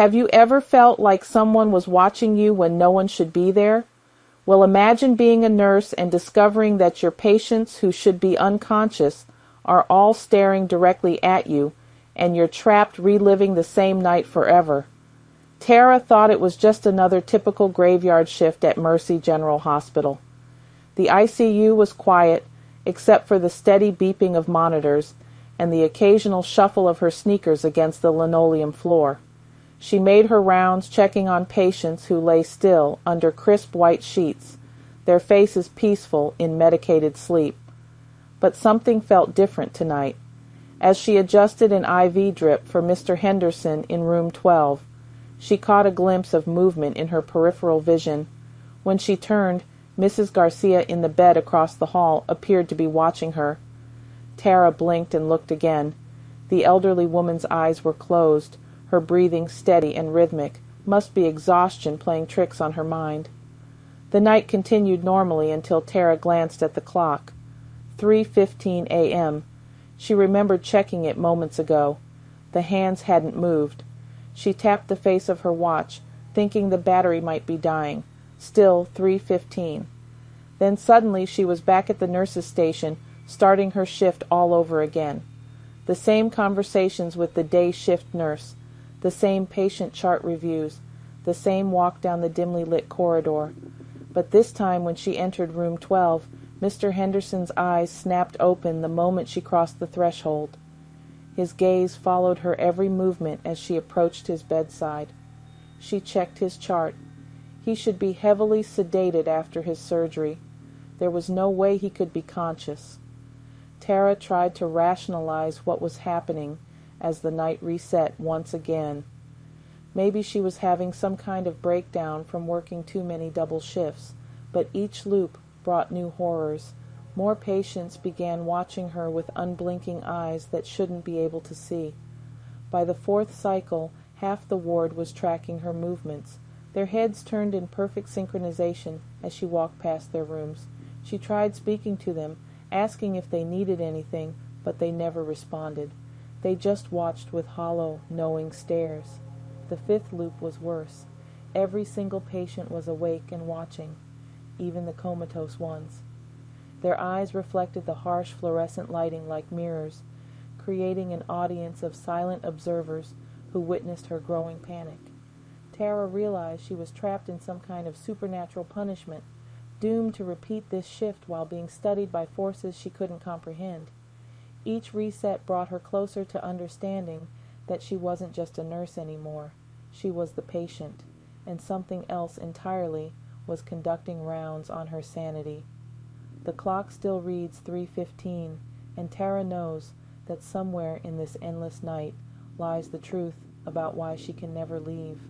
Have you ever felt like someone was watching you when no one should be there? Well, imagine being a nurse and discovering that your patients who should be unconscious are all staring directly at you, and you're trapped reliving the same night forever. Tara thought it was just another typical graveyard shift at Mercy General Hospital. The ICU was quiet, except for the steady beeping of monitors and the occasional shuffle of her sneakers against the linoleum floor. She made her rounds, checking on patients who lay still under crisp white sheets, their faces peaceful in medicated sleep. But something felt different tonight. As she adjusted an IV drip for Mr. Henderson in room 12, she caught a glimpse of movement in her peripheral vision. When she turned, Mrs. Garcia in the bed across the hall appeared to be watching her. Tara blinked and looked again. The elderly woman's eyes were closed, her breathing steady and rhythmic. Must be exhaustion playing tricks on her mind. The night continued normally until Tara glanced at the clock. 3:15 a.m. She remembered checking it moments ago. The hands hadn't moved. She tapped the face of her watch, thinking the battery might be dying. Still 3:15. Then suddenly she was back at the nurse's station, starting her shift all over again. The same conversations with the day shift nurse, the same patient chart reviews, the same walk down the dimly lit corridor. But this time when she entered room 12, Mr. Henderson's eyes snapped open the moment she crossed the threshold. His gaze followed her every movement as she approached his bedside. She checked his chart. He should be heavily sedated after his surgery. There was no way he could be conscious. Tara tried to rationalize what was happening as the night reset once again. Maybe she was having some kind of breakdown from working too many double shifts, but each loop brought new horrors. More patients began watching her with unblinking eyes that shouldn't be able to see. By the fourth cycle, half the ward was tracking her movements. Their heads turned in perfect synchronization as she walked past their rooms. She tried speaking to them, asking if they needed anything, but they never responded. They just watched with hollow, knowing stares. The fifth loop was worse. Every single patient was awake and watching, even the comatose ones. Their eyes reflected the harsh fluorescent lighting like mirrors, creating an audience of silent observers who witnessed her growing panic. Tara realized she was trapped in some kind of supernatural punishment, doomed to repeat this shift while being studied by forces she couldn't comprehend. Each reset brought her closer to understanding that she wasn't just a nurse anymore. She was the patient, and something else entirely was conducting rounds on her sanity. The clock still reads 3:15, and Tara knows that somewhere in this endless night lies the truth about why she can never leave.